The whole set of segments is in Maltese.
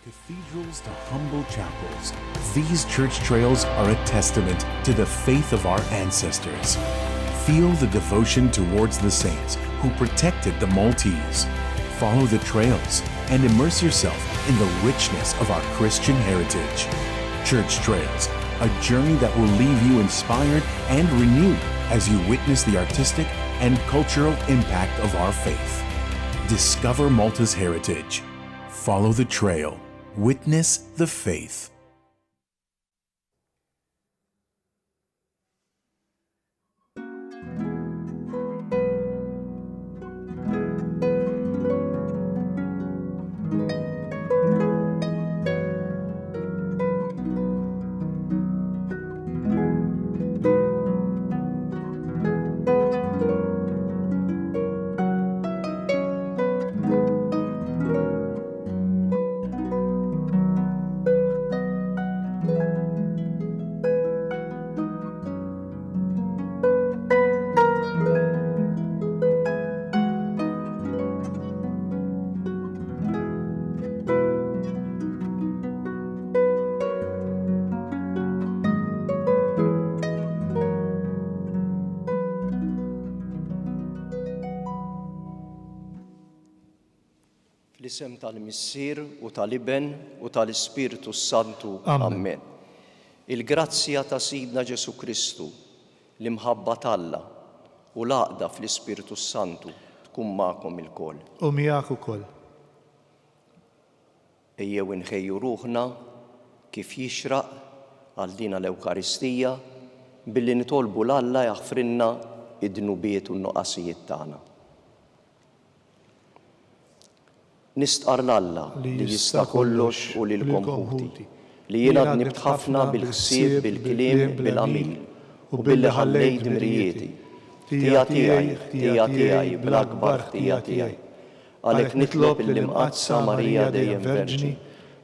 Cathedrals to humble chapels, these church trails are a testament to the faith of our ancestors. Feel the devotion towards the saints who protected the Maltese. Follow the trails and immerse yourself in the richness of our Christian heritage. Church Trails, a journey that will leave you inspired and renewed as you witness the artistic and cultural impact of our faith. Discover Malta's heritage. Follow the trail. Witness the faith. Fl-isem tal-Missier u tal-Iben u tal-Ispiritu Santu. Amen. Il-grazzja ta' Sidna Ġesu Kristu, l-imħabba t'Alla u l-għaqda fl-Ispiritu Santu tkun magħkom ilkoll. U miegħek ukoll. Ejjew inħejju ruħna kif jixraq għal din l-Ewkaristija billi nitolbu l-Alla jaħfrilna id-dnubiet u n-nuqqasijiet tagħna. Nistqar l-Alla li jista' kollox u lilkom ħuti, li jiena dnibt ħafna bil-ħsieb, bil-kliem, bil-għamil u billi ħallejt mrijieti. Ħtija tiegħi bl-akbar ħtija tiegħi. Għalhekk nitlob lill-imqazza Marija dejjem Verġni,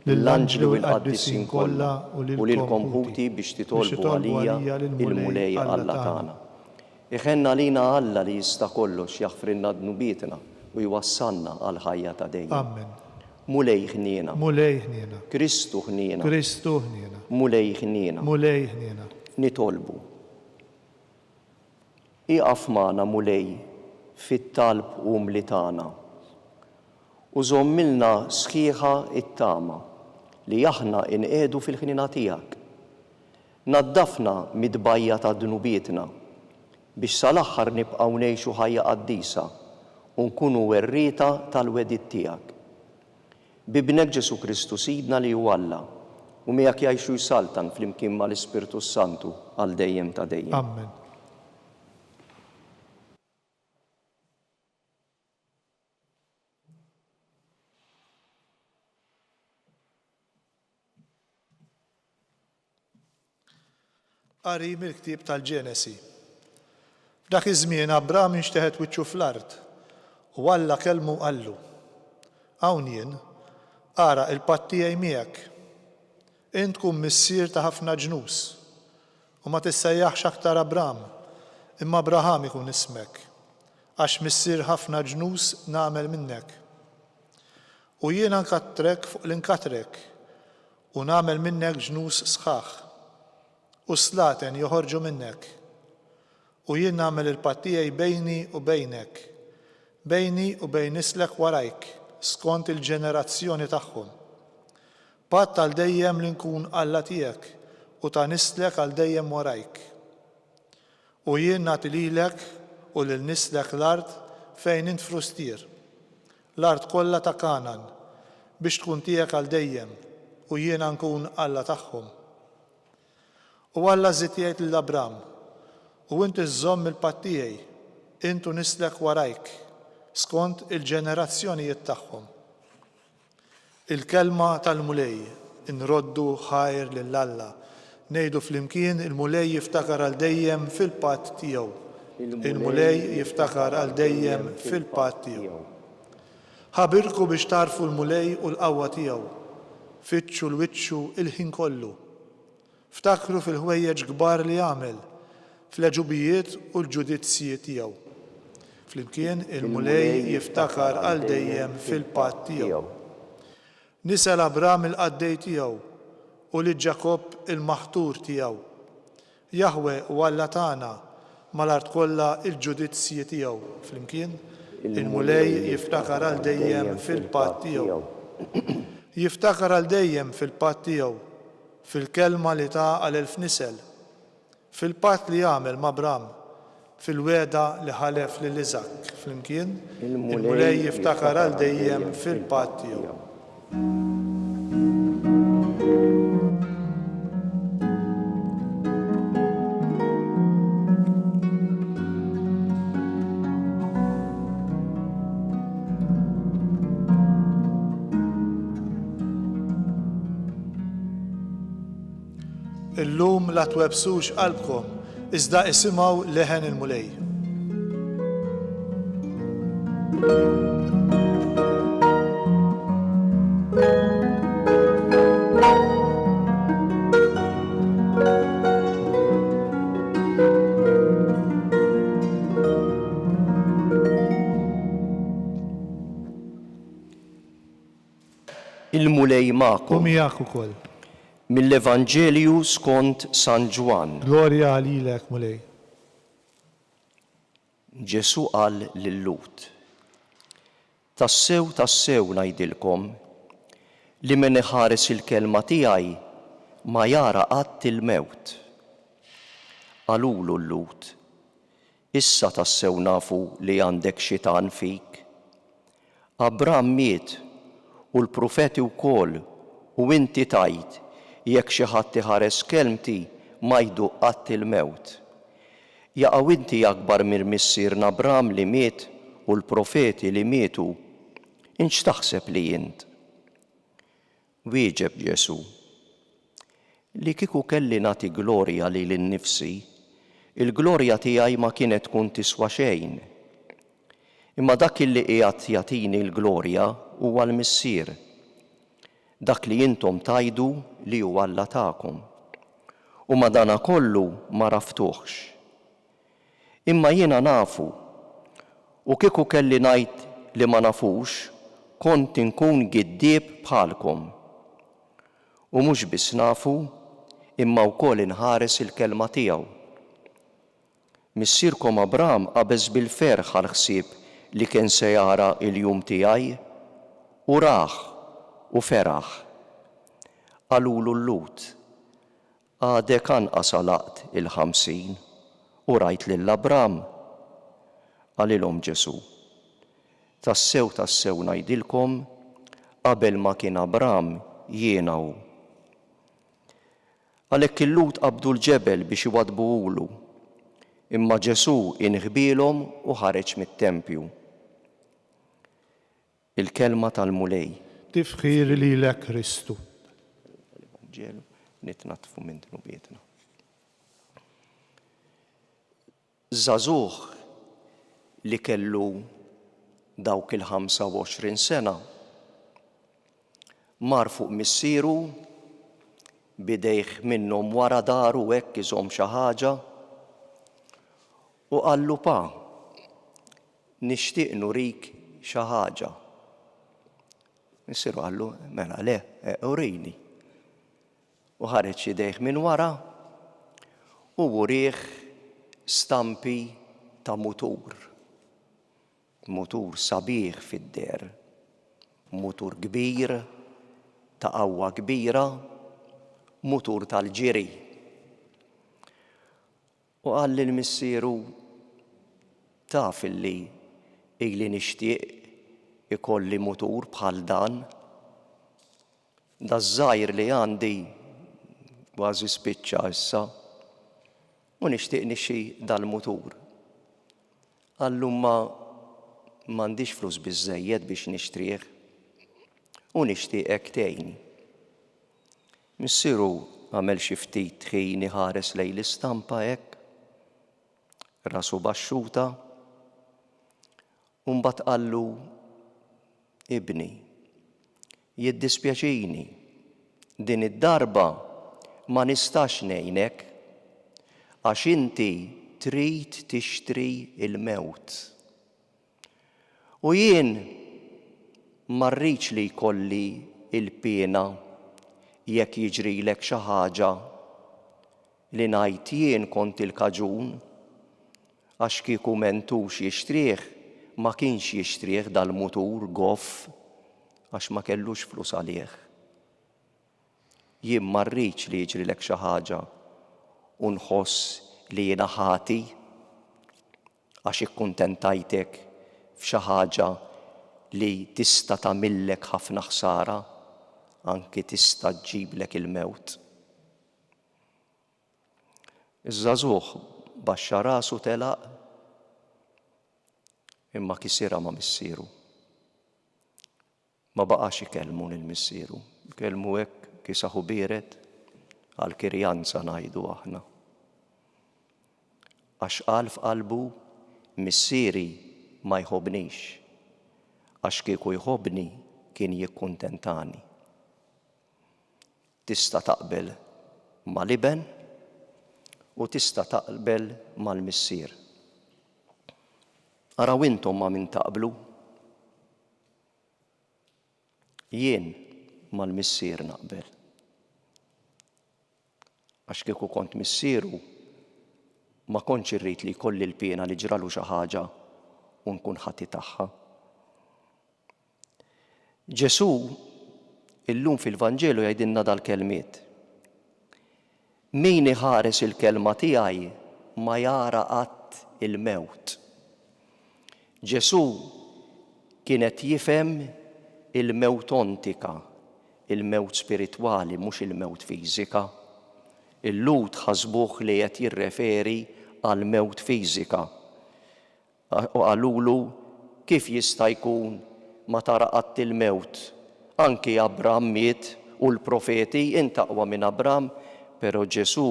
lill-anġli u l-qaddisin kollha u lilkom ħuti biex titolbu għalija il-mulej Alla tagħna. Iħenna lina Alla li jista' kollox jaħfrilna dnubietna u jwassalna għal ħajja ta' dejjem. Amen. Mulej ħniena. Mulej ħniena. Kristu ħniena. Kristu ħniena. Mulej ħniena. Mulej ħniena. Nitolbu. Iqaf magħna mulej fit-talb u mlitana. U żommilna sħiħa it-tama li aħna inqedu fil-ħnina tiegħek. Naddafna mid-bajja ta' dnubietna biex sal-aħħar nibqgħu ngħixu ħajja qaddisa u nkunu werrieta tal-wedid tiegħek. Bibnek Ġesu Kristu Sidna li hu Alla u miegħek jgħixu jsaltan flimkien mal-Ispiritu Santu għal dejjem ta' dejjem. Amen. Qari mill-ktieb tal-Ġenesi. F'dak iż-żmien Abraham inxteħed wiċċu fl-art u Alla kelmu qallu: hawn jien ara il-patt tiegħi miegħek. Int tkun missier ta' ħafna ġnus u ma tissejjaħx aktar Abraham, imma Abraham ikun ismek, għax missier ħafna ġnus nagħmel minnek. U jiena nkattrek fuq l-inkatrek u nagħmel minnek ġnus sħaħ u slaten joħorġu minnek. U jien nagħmel il-patt tiegħi bejni u bejnek, bejni u bejn nislek warajk, skont il-ġenerazzjoni tagħhom. Patt għal dejjem li nkun Alla tiegħek u ta' nislek għal dejjem warajk. U jien nagħti lilek u lil nislek l-art fejn int frustier, l-art kollha ta' Kanan, biex tkun tiegħek għal dejjem u jiena nkun Alla tagħhom. U Alla żied jgħid lil Abraham: u inti żżomm il-patt tiegħi, intu nislek warajk, skont il-ġenerazzjonijiet tagħhom. Il-kelma tal-mulej inroddu ħajr lil Alla. Ngħidu flimkien il-mulej jiftakar għal dejjem fil-patt tiegħu. Il-mulej jiftakar għal dejjem fil-patt tiegħu. Ħabirku biex tarfu l-mulej u l-qawwa tiegħu. Fittxu l-wiċċu il-ħin kollu. Ftakru fil-ħwejjeġ kbar li għamel, fl-ġubijiet u l-ġudizzji tiegħu. Flimkien il-mulej jiftakar għal dejjem fil-patt tiegħu. nisel Abram il-qaddej tiegħu u li Ġakob il-maħtur tiegħu. Jahwe u Alla tagħna mal-art kollha il-ġudizzji tiegħu. Flimkien, il-mulej jiftakar għal dejjem fil-patt tiegħu. Jiftakar għal dejjem fil-patt tiegħu, fil-kelma li ta' għal elf nisel, fil-patt li jagħmel ma' Abram, fil-weda li ħalef lil Iżak. Flimkien, il-mulej jiftakar għal dejjem fil-patt tiegħu. Illum la twebsux qalbkom, iżda isimgħu leħen il-mulej. Il-mulej ma'kom Miegħek ukoll. mill-Evanġelju skont San Ġwan. Glorja għalilek, mulej. Ġesu qal lil-Lut: Tassew ngħidilkom li min iħares il-kelma tiegħi ma jara qatt il-mewt. Qalulu l-Lut: Issa tassew nafu li għandek xitan fik. Abram miet u l-profeti wkoll u inti tajt jekk xi ħadd iħares kelmti ma jduq qatt il-mewt. Jaqgħu inti akbar mill-missierna Abram li miet u l-profeti li mietu, inx taħseb li int? Wieġeb Ġesu: Li kieku kelli nagħti glorja lil innifsi, il-glorja tiegħi ma kienet tkun tiswa xejn. Imma dak illi qiegħed jagħtini l-glorja huwa l-missier, dak li intom tajdu li huwa Alla tagħkom. U madana kollu ma raftuhx. Imma jiena nafu, u kieku kelli ngħid li ma nafux, kont inkun giddieb bħalkom. U mhux biss nafu, imma wkoll inħares il-kelma tiegħu. Missierkom Abram qabeż bil-ferħ għall-ħsieb li kien se jara il-jum tiegħi u rah u feraħ. Qalulu l-Lut: Għadek anqas għalaqt il-50 u rajt lil Abram. Qalilhom Ġesu: Tassew ngħidilkom, qabel ma kien Abram jiena hu. Għalhekk il-Lut qabdu l-ġebel biex iwadbuhulu, imma Ġesu inħbielhom u ħareġ mit-tempju. Il-kelma tal-mulej. Tifħir lilek Kristu. Ġelu nitnatfu minn dnubietna. Żagħżugħ li kellu dawk il-25 sena mar fuq missieru, bidejh minnhom wara daru hekk iżomm xi ħaġa u qallu: Pa, nixtieq nurik xi ħaġa. Missieru qallu: Mela le, urini. U ħareġ idejh minn wara u wurih stampi ta' mutur. Mutur sabiħ fid-der. Mutur kbir, ta' qawwa kbira, mutur tal-ġiri. U qal lill-missieru: Taf illi ili nixtieq ikolli mutur bħal dan. Da żgħir li għandi kważi spiċċa issa u nixtieq nixxi dal-mutur. Qallu: Ma m'għandix flus biżżejjed biex nixtrih u nixtieqek tgħinni. Missieru għamel xi ftit ħin iħares lejn l-istampa hekk, rasu baxxuta, u mbagħad qallu: Ibni, jiddispjaċini, din id-darba ma nistax ngħinek għax inti trid tixtri il-mewt. U jien ma rridx li jkolli il-pena jekk jiġrilek xi ħaġa li ngħid jien kont il-kaġun għax kieku m'entux jixtrih ma kienx jixtrih dal-mutur goff għax ma kellux flus għalih. Jien ma rridx li jiġrilek xi ħaġa u nħoss li jiena ħati għax ikkuntentajtek f'xi ħaġa li tista' tagħmillek ħafna ħsara, anki tista' ġġiblek il-mewt. Iż-żagħżugħ baxxa rasu telaq imma kisira ma' missieru. Ma baqax ikellmu lil missieru, ikellmu hekk kisaħu bieret għall-kirjanza ngħidu aħna. Għax qal f'qalbu missieri ma jħobbnix, għax kieku jħobbni kien jikkuntentani. Tista' taqbel mal-iben u tista' taqbel mal-missier. Araw intom ma' min taqblu. Jien mal-missier naqbel. Għax kieku kont missieru ma kontx irrid li jkolli l-pena li ġralu xi ħaġa u nkun ħati tagħha. Ġesù illum fil-Vanġelu jgħidilna dal-kelmiet. Min iħares il-kelma tiegħi ma jara qatt il-mewt. Ġesù kienet jifhem il-mewt ontika, il-mewt spiritwali mhux il-mewt fiżika. Il-Lut ħasbuh li qed jirreferi għal mewt fiżika. U qalulu kif jista' jkun ma tara qatt il-mewt. Anki Abraham miet u l-profeti intaqwa minn Abraham, però Ġesù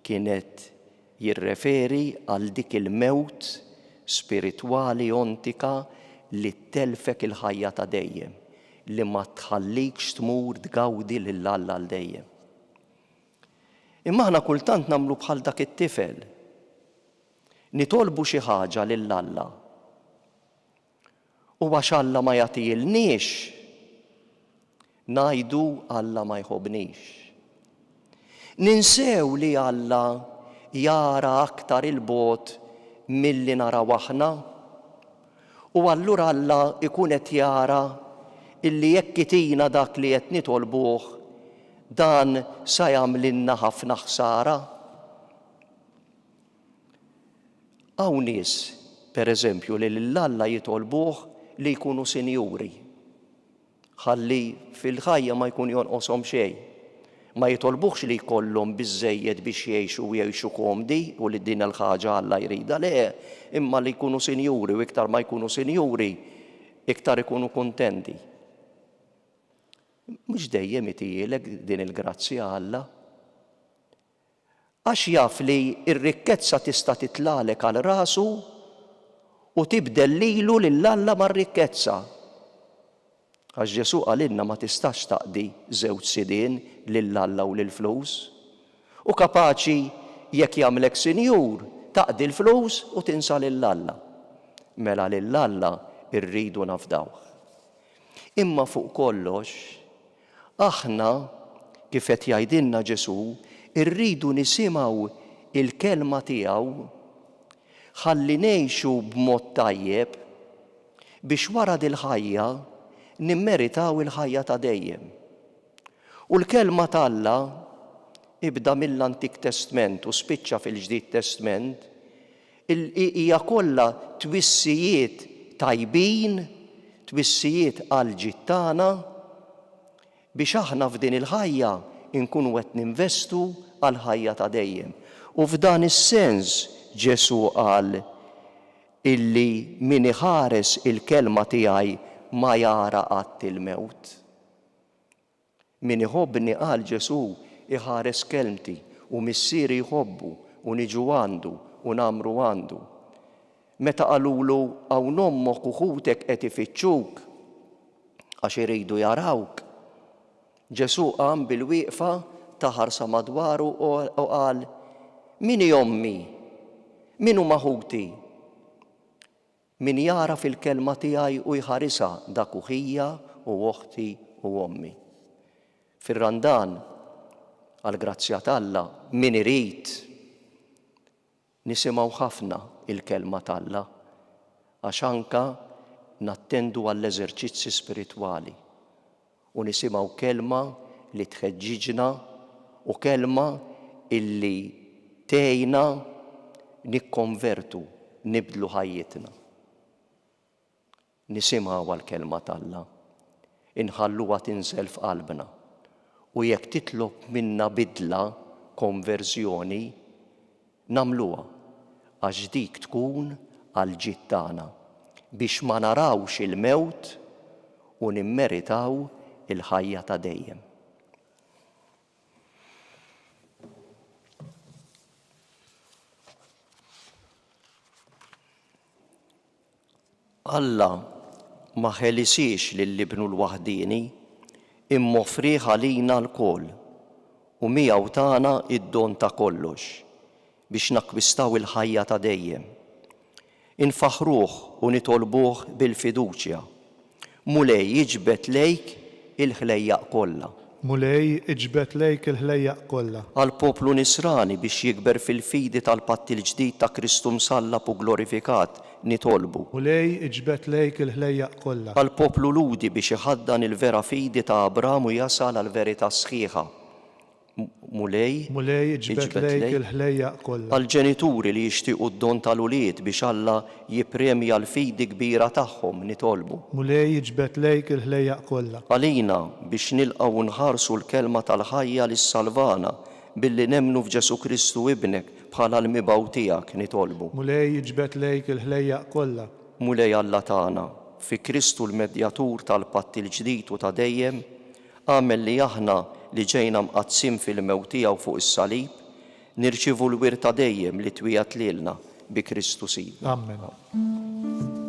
kienet jirreferi għal dik il-mewt spiritwali ontika li telfek il-ħajja ta' dejjem, li ma tħallikx tmur tgawdi lill-Alla għal dejjem. Imma aħna kultant nagħmlu bħal dak it-tifel. Nitolbu xi ħaġa lill-Alla. U għax Alla ma jagħtilniex, ngħidu Alla ma jħobbnix. Ninsew li Alla jara aktar il-bogħod milli naraw aħna, u allura Alla ikun qed jara illi jekk itina dak li qed nitolbuh dan sa jagħmlilna ħafna ħsara. Hawn nies, pereżempju, li lill-Alla jitolbuh li jkunu sinjuri. Ħalli fil-ħajja ma jkun jonqoshom xejn. Ma jitolbuhx li jkollhom biżżejjed biex jgħixu u jgħixu komdi u li din il-ħaġa Alla jrida, le, imma li jkunu sinjuri u iktar ma jkunu sinjuri, iktar ikunu kuntenti. Mhux dejjem itielek din il-grazzja Alla. Għax jaf li r-rikkezza tista' titlalek għal rasu u tibdel lilu lill-Alla mar-rikkezza. Għax Ġesù qalilna ma tistax taqdi żewġ sidien lill-Alla u lill-flus. U kapaċi jekk jagħmlek sinjur taqdi l-flus u tinsa lill-Alla. Mela lill-Alla rridu nafdawh. Imma fuq kollox, aħna kif qed jgħidilna Ġesù irridu nisimgħu il-kelma tiegħu ħalli ngħixu b'mod tajjeb biex wara dil-ħajja nimmeritaw il-ħajja ta' dejjem. U l-kelma ta' Alla ibda mill-Antik Testament u spiċċa fil-Ġdid Testament hija kollha twissijiet tajbin, twissijiet għal ġittana biex aħna f'din il-ħajja inkunu qed ninvestu għal ħajja ta' dejjem. U f'dan is-sens Ġesù qal illi min iħares il-kelma tiegħi ma jara qatt il-mewt. Min iħobbni qal Ġesù iħares kelmti u missieri jħobbu u niġu għandu u namru għandu. Meta qalulu hawn ommok u ħutek qed ifittxuk għax iridu jarawk, Ġesù qam bil-wieqfa taħarsa madwaru u qal: min hi ommi? Min huma ħuti? Min jara fil-kelma tiegħi u jħarisha dak uħija u uħti u ommi. Fir-randan, għal-grazzja t'Alla, min irid nisimgħu ħafna il-kelma t'Alla għax anka nattendu għall-eżerċizzi spiritwali u nisimgħu kelma li tħeġġiġna u kelma illi tgħinna nikkonvertu, nibdlu ħajjitna. Nisimgħu għall-kelma t'Alla, inħalluha tinżel f'qalbna u jekk titlob minna bidla, konverżjoni, nagħmluha għax dik tkun għall-ġid tagħna biex ma narawx il-mewt u nimmeritaw il-ħajja ta' dejjem. Alla ma ħelisix lill-Ibnu l-waħdini imma offrih għalina l-koll u miegħu tagħna id-don ta' kollox biex nakkwistaw il-ħajja ta' dejjem. Infaħruh u nitolbuh bil-fiduċja. Mulej jiġbed lejk il-ħlejjaq kollha. Mulej iġbed lejk il-ħlejjaq kollha. Għal-poplu Nisrani biex jikber fil-fidi tal-patti l-ġdid ta' Kristu msallab u glorifikat nitolbu. Mulej iġbed lejk il-ħlejjaq kollha. Għal-poplu Ludi biex iħaddan il-vera fidi ta' Abramu jasal għal-verità sħiħa. Mulej iġbed lejk il-ħlejjaq kollha. Għal-ġenituri li jixtiequ d-don tal-ulied biex Alla jippremja l-fidi kbira tagħhom nitolbu. Mulej iġbed lejk il-ħlejjaq kollha. Għalina biex nilqgħu nħarsu l-kelma tal-ħajja lis-salvana billi nemnu f'Ġesu Kristu ibnek bħala l-mibaw tiegħek nitolbu. Mulej iġbed lejk il-ħlejjaq kollha. Mulej Alla tagħna, fi Kristu l-medjatur tal-patti l-ġdid u ta' dejjem, għamel li aħna li ġejna mqazzim fil-mewt tiegħu fuq is-salib, nirċivu l-wir ta' dejjem li twijat lilna bi Kristu sidna. Amen.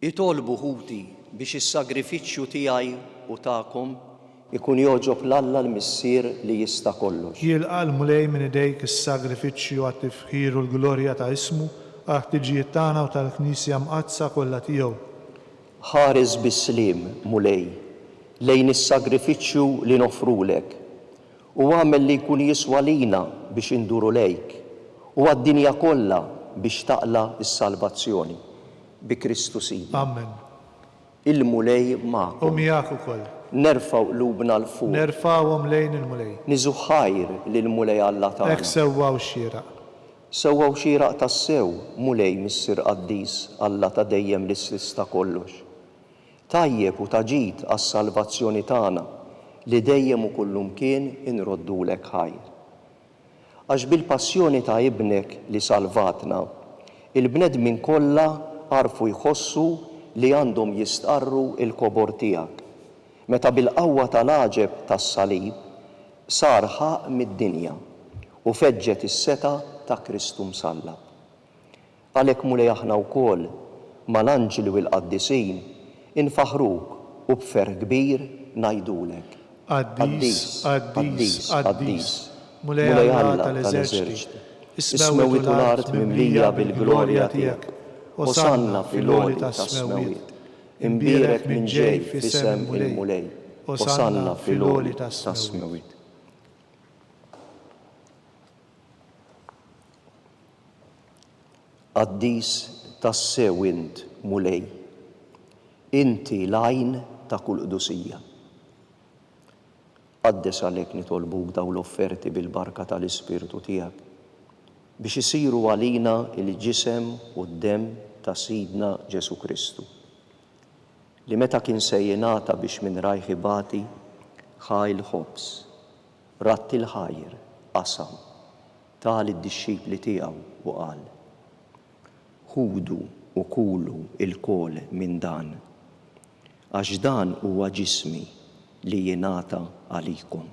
Itolbu ħuti biex is-sagrifiċċju tiegħi u tagħkom ikun jogħġob l-Alla l-Missier li jista' kollox. Jilqa' mulej minn idejk is-sagrifiċċju għat-tifħir u l-glorja ta' ismu għat-tiġijiet tagħna u tal-Knisja mqazza kollha tiegħu. Ħares bis-sliem mulej lejn is-sagrifiċċju li nofrulek u għamel li jkun jiswa lina biex induru lejk u għad-dinja kollha biex taqla s-salvazzjoni bi Kristu sidna. Amen. Il-mulej ma'kom. U miegħek ukoll. Nerfaw qlubna l-fuq. Nerfawhom lejn il-mulej. Niżu ħajr lil-mulej Alla tagħna. Hekk sewwaw xieraq. Sewwaw xieraq tas-sew mulej Missier Qaddis Alla ta' dejjem l-istess ta' kollox. Tajjeb u taġid għas-salvazzjoni tagħna li dejjem u kullimkien inroddulek ħajr. Għax bil-passjoni ta' ibnek li salvatna, il-bnedmin kollha għarfu jħossu li għandhom jistqarru il-kobor tiegħek. Meta bil-qawwa tal-għaġeb tas-salib sar ħaq mid-dinja u feġġet is-seta ta' Kristu msallab. Għalhekk mulej aħna wkoll mal-anġli u l-qaddisin infaħruk u b'fer kbir ngħidulek. Qaddis, Qaddis, Qaddis, mulej Alla tal-eżerċiti, Is-semawit u l-art mimlija bil-glorja tiegħek. Osanna fil-għoli tas-semawit. Imbierek minn ġej f'isem il-mulej. Osanna fil-għoli tas-semawit. Qaddis tas-sew int mulej, inti l-għajn ta' kull qdusija. Qaddes għalhekk nitolbuk dawn l-offerti bil-barka tal-Ispirtu tiegħek biex isiru għalina il-ġisem u d-demm ta' Sidna Ġesu Kristu, li meta kien se jingħata biex minn rajħ ibati ħa l-ħobs, ratti l-ħajr, qasam, tal id-dixxipli tiegħu u qal: ħudu u kulu il-kol minn dan, għax dan huwa ġismi li jingħata għalikom.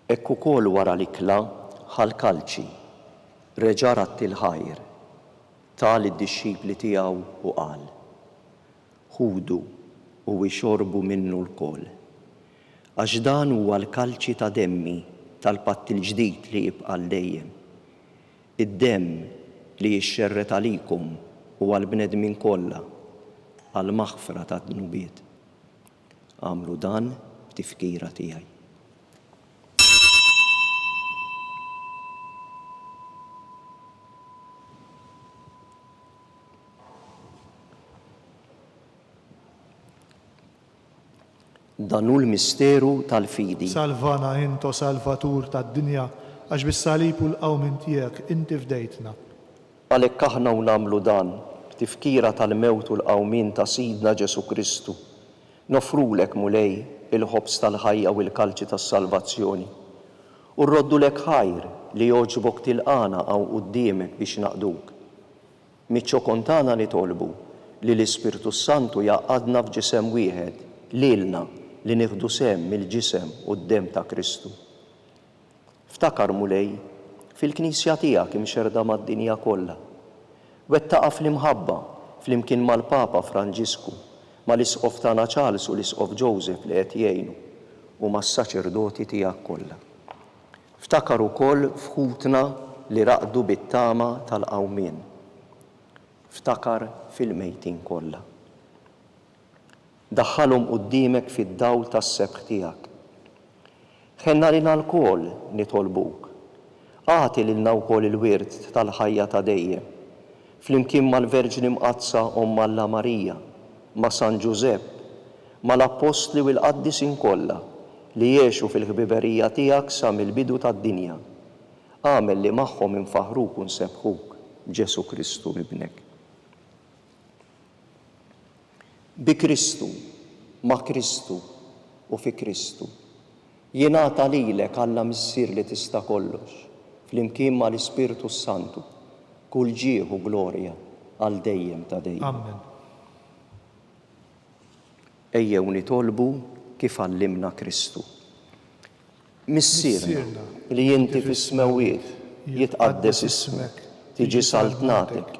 Hekk ukoll wara l-ikla ħal-kalċi reġa' ratti l-ħajr, tal id-dixxipli tiegħu u qal: ħudu u ixorbu minnu l-kol, għax dan huwa l-kalċi ta' demmi tal-patt il-ġdid li jibqa' dejjem, id-demm li jixxerret għalikom u għall-bnedmin kollha għall-maħfra tad-dnubiet. Għamlu dan b'tifkira tiegħi. Dan hu l-misteru tal-fidi. Salvana into salvatur tad-dinja, għax bis-salib u l-qawmin tiegħek inti fdejtna. Għalhekk aħna u nagħmlu dan b'tifkira tal-mewt u l-qawmin ta' Sidna Ġesu Kristu, nofrulek mulej il-ħobs tal-ħajja u l-kalċi tas-salvazzjoni u rroddulek ħajr li jogħġbok tilqana hawn quddiemek biex naqduk. Miċ-ċokontana nitolbu li l-Ispirtu Santu jaqgħadna f'ġisem wieħed lilna li nieħdu sehem mill-ġisem u d-demm ta' Kristu. Ftakar mulej fil-Knisja tiegħek imxerda mad-dinja kollha. Wettaqa fl-imħabba flimkien mal-Papa Franġisku, mal-Isqof tagħna Charles u l-Isqof Joseph li qed jgħinu u mas-saċerdoti tiegħek kollha. Ftakar ukoll f'ħutna li raqdu bit-tama tal-qawmien. Ftakar fil-mejtin kollha. Daħħalhom quddiemek fid-dawl tas-sebħ tiegħek. Ħenna lilna l-kol nitolbuk. Agħti lilna wkoll il-wirt tal-ħajja ta' dejjem, flimkien mal-Verġni Mqazza Omm Alla Marija, ma' San Ġusepp, mal-Apostli u l-Qaddisin kollha li jgħixu fil-ħbiberija tiegħek sa mill-bidu tad-dinja. Għamel li magħhom infaħruk u nsebħuk b'Ġesu Kristu ibnek. Bi Kristu, ma' Kristu u fi Kristu jingħata lilek Alla Missier li tista' kollox, flimkien mal-Ispirtu Santu, kull ġieħ u glorja għal dejjem ta' dejjem. Amen. Ejjew nitolbu kif għallimna Kristu. Missierna li inti fis-smawiet jitqaddes ismek, tiġi saltnatek,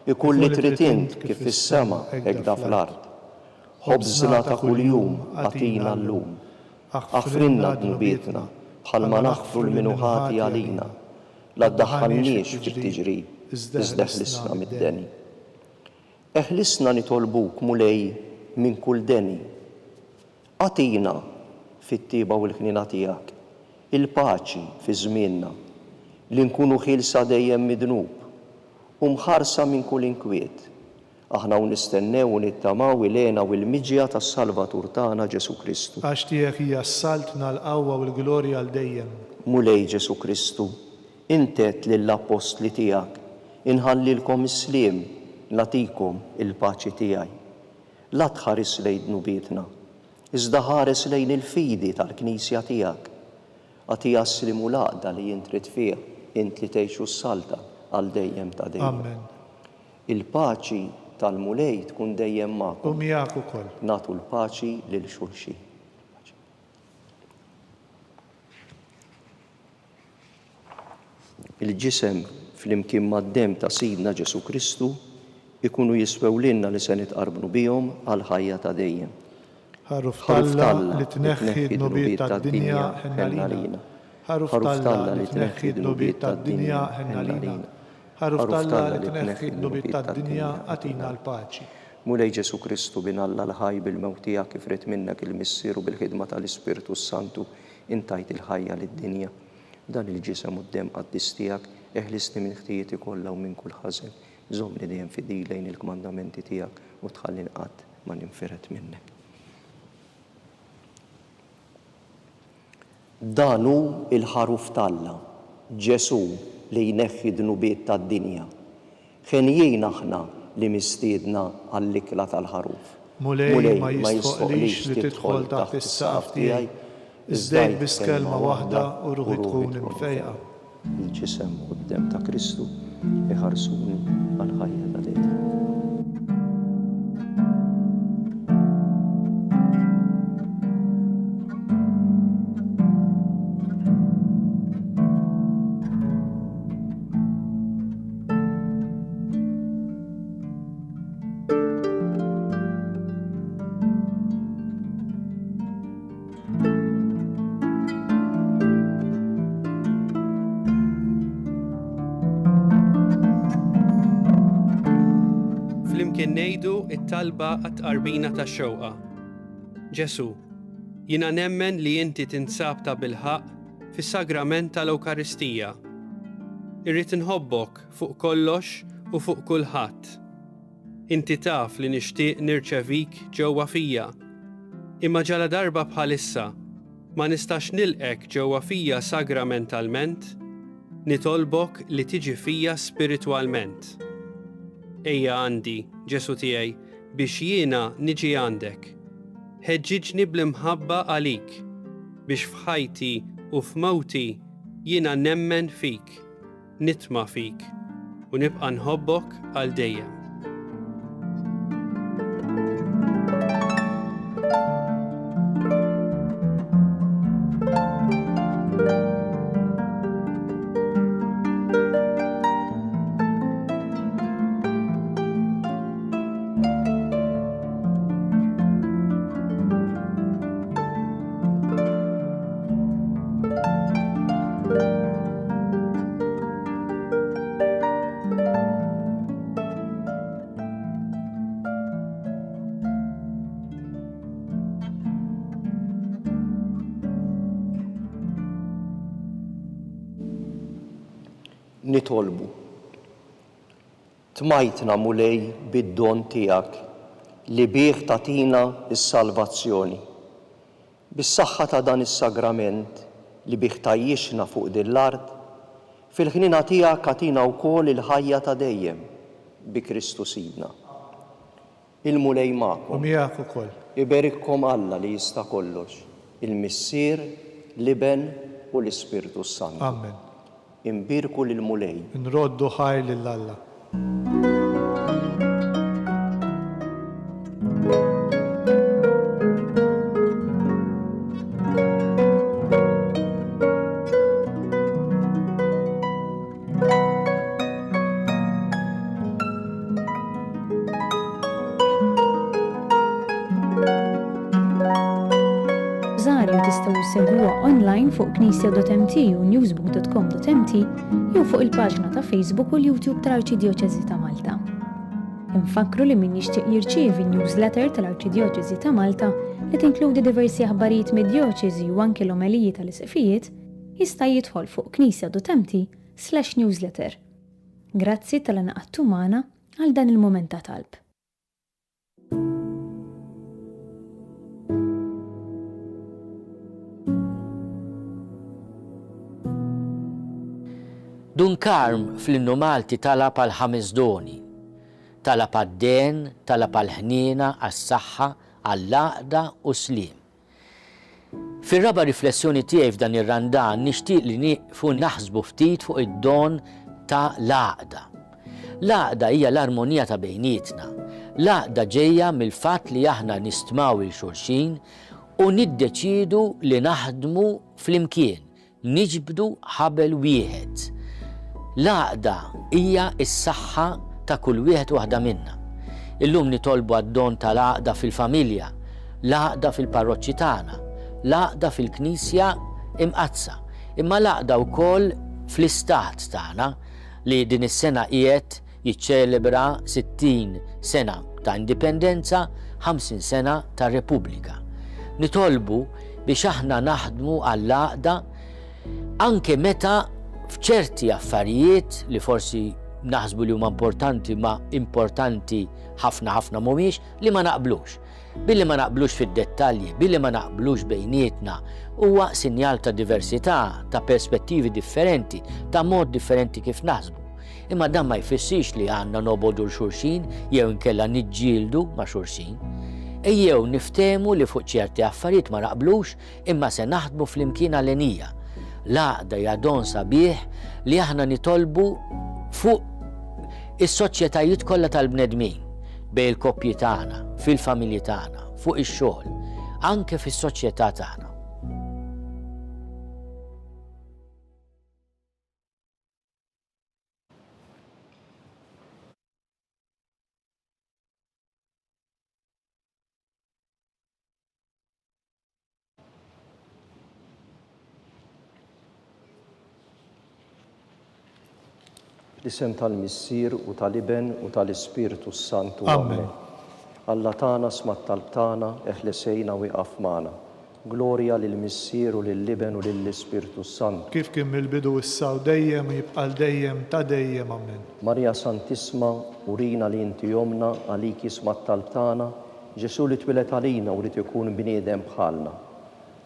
ikun li trid int kif fis-sema hekk da fl-ard. Ħobżna ta' kuljum għatina llum, aħfrinna dnubietna bħalma naħfru l-minuħati għalina, la ddaħħalniex fit-tiġrib, iżda ħlisna mid-deni. Eħlisna nitolbuk mulej minn kull deni. Għatina fit-tiba u l-ħnina tiegħek il-paċi fi żmienna li nkunu ħilsa dejjem midnub u mħarsa minn kull inkwiet. Aħna u nistennew u nittamaw il-għena u l-miġja tas-Salvatur tagħna Ġesu Kristu. Għax tiegħek hija s-saltna l-qawwa u l-glorja għal dejjem. Mulej Ġesu Kristu, intet lill-apostli tiegħek, inħallilkom is-sliem, nagħtikom il-paċi tiegħi. La tħares lejn dnubietna, iżda ħares lejn il-fidi tal-Knisja tiegħek. Għatija s-slim u l-għaqda li jintrid fih, int li tgħixu s-salta għal dejjem ta' dejjem. Amen. Il-paċi tal-mulej tkun dejjem magħkom. U miegħek ukoll. Nagħtu l-paċi lil xulxin. Il-ġisem flimkien mad-demm ta' Sidna Ġesu Kristu ikunu jiswew lilna li se nitqarbnu bihom għal ħajja ta' dejjem. ħaruf Talla li tneħħi d-nubiet tad-dinja ħenna lina. Ħaruf Talla li tneħħi d-nubiet tad-dinja ħenna lina. Ħaruf Talla li tneħħi d-nubiet tad-dinja atina l-paċi. Mulej Ġesu Kristu bin Alla l-ħaj bil-mewtija kif rid minnek il-missieru bil-ħidma tal-Ispiritu Santu intajt il-ħajja lid-dinja. Dan il-ġisem u d-dem qaddis tiegħek eħlisni minn ħtijieti kollha u minn kull ħażen. Żommni dejjem fidej lejn il-kmandamenti tiegħek u tħallin qatt ma ninfiret minnek. Dan hu il-ħaruf Talla, Ġesu li jneħħi d-nubiet tad-dinja. Ħenjien aħna li mistiedna għall-ikla tal-ħaruf. Mulej ma jistħoqlix li tidħol taħt is-saqaf tiegħi, iżdejt biss kelma waħda u ruħi tkun imfejqa. Il-ġisem u d-dem ta' Kristu iħarsuni għal-ħajja ta' dejjem. Flimkien ngħidu t-talba għat-tqarbina tax-xewqa. Ġesu, jiena nemmen li inti tinsab ta' bilħaq fis-sagrament tal-Ewkaristija. Irrid inħobbok fuq kollox u fuq kulħadd. Inti taf li nixtieq nirċevik ġewwa fija. Imma ġala darba bħalissa ma nistax nilqek ġewwa fija sagramentalment, nitolbok li tiġi fija spiritwalment. Ejja għandi, Ġesu tiegħi, biex jiena niġi għandek. Ħeġġiġni bl-imħabba għalik, biex f'ħajti u f'mewti jiena nemmen fik, nitma' fik u nibqa' nħobbok għal dejjem. Nitolbu. Tmajtna mulej bid-don tiegħek li bih tatina s-salvazzjoni. Bis-saħħa ta' dan is-sagrament li bih tajjixna fuq din l-ard, fil-ħnina tiegħek atina wkoll il-ħajja ta' dejjem bi Kristu Sidna. Il-mulej magħkom. U miegħek ukoll. Iberikkom Alla li jista' kollox, il-Missier, l-Iben u l-Ispiritu Santu. Amen. Imbirku lil-mulej. Nroddu ħajr lill-Alla. Żgħar tistgħu ssegwuha online fuq knisja.mt u newsbook.com.mt jew fuq il-paġna ta' Facebook u l-YouTube tal-Arċidjoċeżi ta' Malta. Infakru li min jixtieq jirċievi newsletter tal-Arċidjoċeżi ta' Malta li tinkludi diversi aħbarijiet mid-djoċeżi u anke l-omeliji tal-isqifijiet jista' jidħol fuq knisja.mt/newsletter. Grazzi tal-għanaqattu magħna għal dan il-mument ta' talb. Dunkarm fl-innu Malti talab għal 5 doni. Talab għad-den, talab għal-ħniena, għas-saħħa, għall-għaqda u slim. Fir-raba riflessjoni tiegħi f'dan ir-randan nixtieq li nieqfu naħsbu ftit fuq id-don ta' l-għaqda. L-għaqda hija l-armonija ta' bejnietna. L-għaqda ġejja mill-fatt li aħna nistmaw il-xulxin u niddeċiedu li naħdmu flimkien, niġbdu ħabel wieħed. L-għaqda hija s-saħħa ta' kull wieħed waħda minna. Illum nitolbu għad-don tal-għaqda fil-familja, l-għaqda fil-parroċċi tagħna, l-għaqda fil-Knisja imqazza, imma l-għaqda wkoll fl-istat tagħna li din is-sena qiegħed jiċċelebra 60 sena ta' indipendenza, 50 sena ta' Repubblika. Nitolbu biex aħna naħdmu għall-għaqda anke meta f'ċerti affarijiet li forsi naħsbu li huma importanti ma importanti ħafna mhumiex li ma naqblux. Billi ma naqblux fid-dettalji, billi ma naqblux bejnietna, huwa sinjal ta' diversità, ta' perspettivi differenti, ta' mod differenti kif naħsbu. Imma dan ma jfissirx li għandna nobodu l-xulxin jew inkella niġġieldu ma' xulxin. Ejjew niftehmu li fuq ċerti affarijiet ma naqblux imma se naħdmu fl-imkien għalenija. L-għaqda hija don sabiħ li aħna nitolbu fuq is-soċjetajiet kollha tal-bnedmin, bejn il-koppji tagħna, fil-familji tagħna, fuq ix-xogħol, anke fis-soċjetà tagħna. L-isem tal-Missier u tal-Iben u tal-Ispiritu Santu. Amen. Alla tagħna smat talb tagħna eħlesejna wieqaf magħna. Glorja lill-Missier u lill-Iben u lill-Ispiritu Santu. Kif kien mill-bidu issa u dejjem u jibqa' dejjem ta' dejjem. Amen. Marja Santisma, urina li inti jomna għalik smat talb tagħna, Ġesu li twilet għalina u li ikun bniedem bħalna.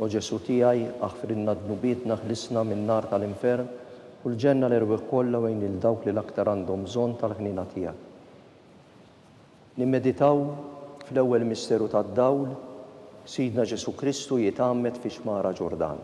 U Ġesu tiegħi aħfrinna dnubietna ħlisna min-nar tal-infern u l-ġenna l-irwieħ kollha wejn il-dawk li l-aktar għandhom bżonn tal-ħnina tiegħek. Nimmeditaw fl-ewwel misteru tad-dawl, Sidna Ġesu Kristu jitgħammed fi xmara Ġordan.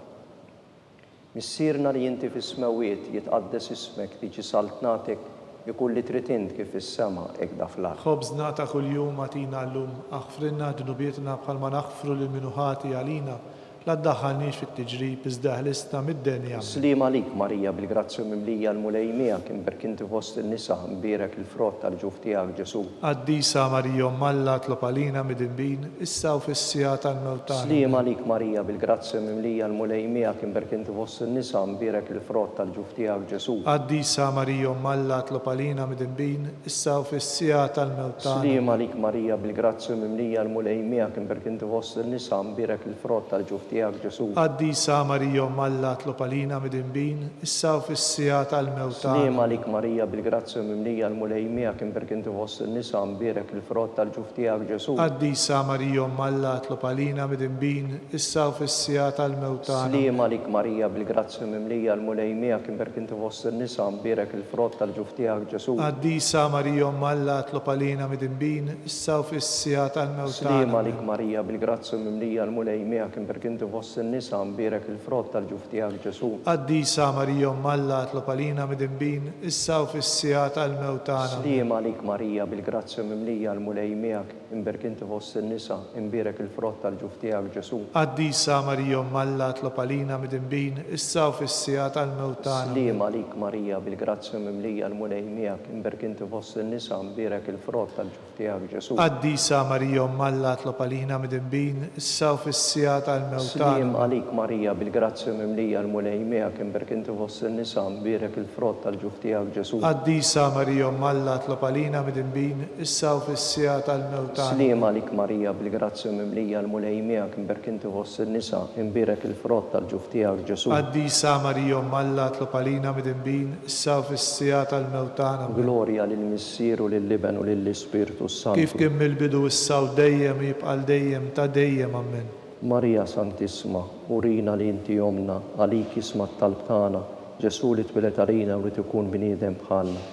Missierna li inti fis-smawiet jitqaddes ismek tiġi saltnatek ikun li trid int kif is-sema hekk da fl-ard. خبزنا ta' kuljum atina llum, aħfrinna dnubietna bħalma naħfru lil minuħati għalina, la ddaħħalniex fit-tiġrib iżda ħlisna mid-denja. Slim għalik Marija bil-grazzja mimlija l-mulejmija kien berkinti fost il-nisa mbierek il-frott tal-ġuf tiegħek Ġesu. Qaddisa Marija Malla tlob għalina mid-inbin, issa u fis-sija tal-mewt tagħna. Slim għalik Marija bil-grazzja mimlija l-mulejmija kien berkinti fost il-nisa mbierek il-frott tal-ġuf tiegħek Ġesu. Qaddisa Marija Malla tlob għalina mid-inbin, issa u fis-sija tal-mewt tagħna. Slim għalik Marija bil-grazzja mimlija l-mulejmija kien berkinti fost il-nisa mbierek il-frott tal-ġuf tiegħek Ġesu. Qaddisa Marija Malla tlob għalina mid-inbin, issa u fis-sija tal-mewt tagħna. Slim għalik Marija bil-grazzja mimlija l-mulejmija kien berkinti fost il-nisa mbierek il-frott tal-ġuf tiegħek Ġesu. Qaddisa Marija Malla tlob għalina mid-inbin, issa u fis-sija tal-mewt tagħna. Slim għalik Marija bil-grazzja mimlija l-mulejmija kien berkinti fost il-nisa mbierek il-frott tal-ġuf tiegħek Ġesu. Qaddisa Marija Malla tlob għalina mid-inbin, issa u fis-sija tal-mewt Slim tagħna. għalik Marija bil-grazzja mimlija l-mulejmija kien berkinti fost il-nisa mbierek il-frott tal-ġuf tiegħek Ġesu. Qaddisa Marija Malla tlob għalina mid-inbin, issa u fis-sija tal-mewt tagħna. Slim għalik Marija bil-grazzja mimlija l-mulejmija kien berkinti fost il-nisa mbierek il-frott tal-ġuf tiegħek Ġesu. Qaddisa Marija Malla tlob għalina mid-inbin, issa u fis-sija tal-mewt tagħna. Slim għalik Marija bil-grazzja mimlija l-mulejmija kien berkinti fost il-nisa mbierek il-frott tal-ġuf tiegħek Ġesu. Qaddisa Marija Malla tlob għalina mid-inbin, issa u fis-sija tal-mewt Slim tagħna. għalik Marija bil-grazzja mimlija l-mulejmija kien berkinti fost il-nisa mbierek il-frott tal-ġuf tiegħek Ġesu. Qaddisa Marija Malla tlob għalina mid-inbin, issa u fis-sija tal-mewt tagħna. Slim għalik Marija bil-grazzja mimlija l-mulejmija kien berkinti fost il-nisa mbierek il-frott tal-ġuf tiegħek Ġesu. Qaddisa Marija Malla tlob għalina mid-inbin, issa u fis-sija tal-mewt tagħna. Glorja lill-Missier u lill-Iben u lill-Ispiritu Santu. Kif kien mill-bidu issa u dejjem u jibqa' dejjem ta' dejjem. Amen. Marija Santisma, urina li inti jomna għalik smat talb tagħna, Ġesu li twilet għalina u li tkun bniedem bħalna.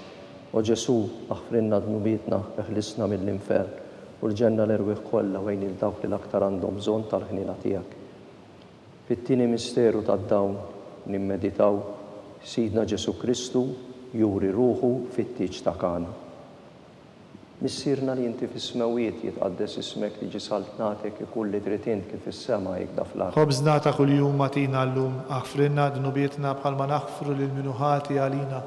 U Ġesu aħfrinna dnubietna eħlisna mill-infern u l-ġenna l-irwieħ kollha wejn il-dawk li l-aktar għandhom bżonn tal-ħnina tiegħek. Fit-tieni misteru tad-dawn nimmeditaw Sidna Ġesu Kristu juri ruħu fit-tiġ ta' Kana. Missierna li inti fis-smawiet jitqaddes ismek tiġi saltnatek ikun li trid int kif is-sema hekk da fl-ard. خبزنا ta' kuljum atina llum, aħfrinna dnubietna bħalma naħfru lil minuħati għalina,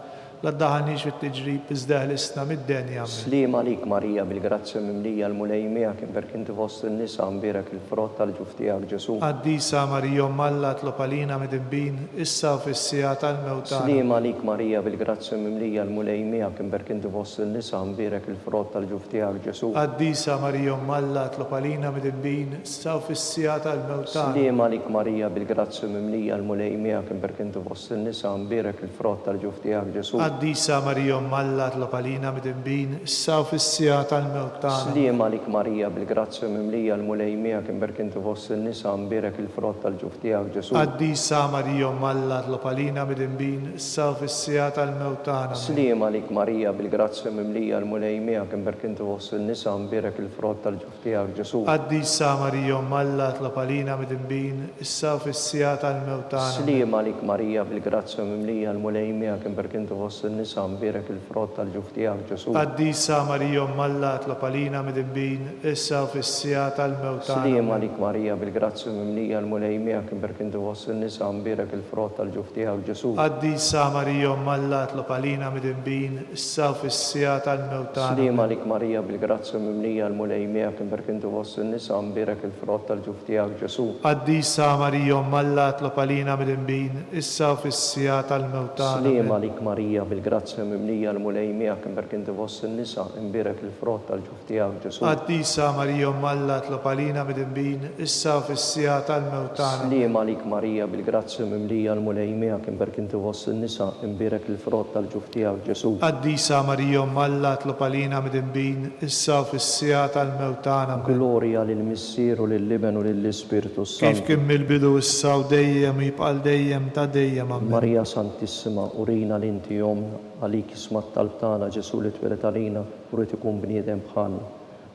la ddaħalniex fit-tiġrib iżda ħlisna mid-denja. Amen. Slim għalik Marija bil-grazzja mimlija l-mulej miegħek imberk inti fost in-nisa mbierek il-frott tal-ġuf tiegħek Ġesu. Qaddisa Marija Umm Alla tlob għalina mid-ibbin issa u fis-sija tal-mewt tagħna. Slim għalik Marija bil-grazzja mimlija l-mulej miegħek imberk inti fost in-nisa mbierek il-frott tal-ġuf tiegħek Ġesu. Qaddisa Marija Umm Alla tlob għalina mid-ibbin issa u fis-sija tal-mewt tagħna. Slim għalik Marija bil-grazzja mimlija l-mulej miegħek imberk inti fost in-nisa mbierek il-frott tal-ġuf tiegħek Ġesu. Qaddisa Marija Umm Alla tlob għalina mid-ibbin issa u fis-sija tal-mewt tagħna. Slim għalik Marija bil-grazzja mimlija l-mulej miegħek imberk inti fost in-nisa mbierek il-frott tal-ġuf tiegħek Ġesu. Qaddisa Marija Umm Alla tlob għalina mid-ibbin issa u fis-sija tal-mewt tagħna. Slim għalik Marija bil-grazzja mimlija l-mulej miegħek imberk inti fost in-nisa mbierek il-frott tal-ġuf tiegħek Ġesu. Qaddisa Marija Umm Alla tlob għalina mid-ibbin issa u fis-sija tal-mewt tagħna. Slim għalik Marija bil-grazzja mimlija l-mulej miegħek imberk inti fost in-nisa mbierek il-frott tal-ġuf tiegħek Ġesu. Qaddisa Marija Umm Alla tlob għalina mid-ibbin issa u fis-sija tal-mewt tagħna. Slim għalik Marija bil-grazzja mimlija l-mulej miegħek imberk inti fost in-nisa mbierek il-frott tal-ġuf tiegħek Ġesu. Qaddisa Marija Umm Alla tlob għalina mid-ibbin issa u fis-sija tal-mewt tagħna. Slim għalik Marija bil-grazzja mimlija l-mulej miegħek imberk inti fost in-nisa mbierek il-frott tal-ġuf tiegħek Ġesu. Qaddisa Marija Umm Alla tlob għalina mid-ibbin issa u fis-sija tal-mewt tagħna. Slim għalik Marija bil-grazzja mimlija l-mulej miegħek imberk inti fost in-nisa mbierek il-frott tal-ġuf tiegħek Ġesu. Qaddisa Marija Umm Alla tlob għalina mid-ibbin issa u fis-sija tal-mewt tagħna. Slim għalik Marija bil-grazzja mimlija l-mulej miegħek imberk inti fost in-nisa mbierek il-frott tal-ġuf tiegħek Ġesu. Qaddisa Marija Umm Alla tlob għalina mid-ibbin issa u fis-sija tal-mewt tagħna. Glorja lill-Missier u lill-Liben u lill-Ispiritu Kif Sant. kien mill-bidu issa u dejjem jibqal dejjem ta' dejjem. Amen. Marija Santissima, urina l-inti jomna, għalik ismat tal-tana Ġesu li twilet għalina, u rrit ikun bniedem bħalna.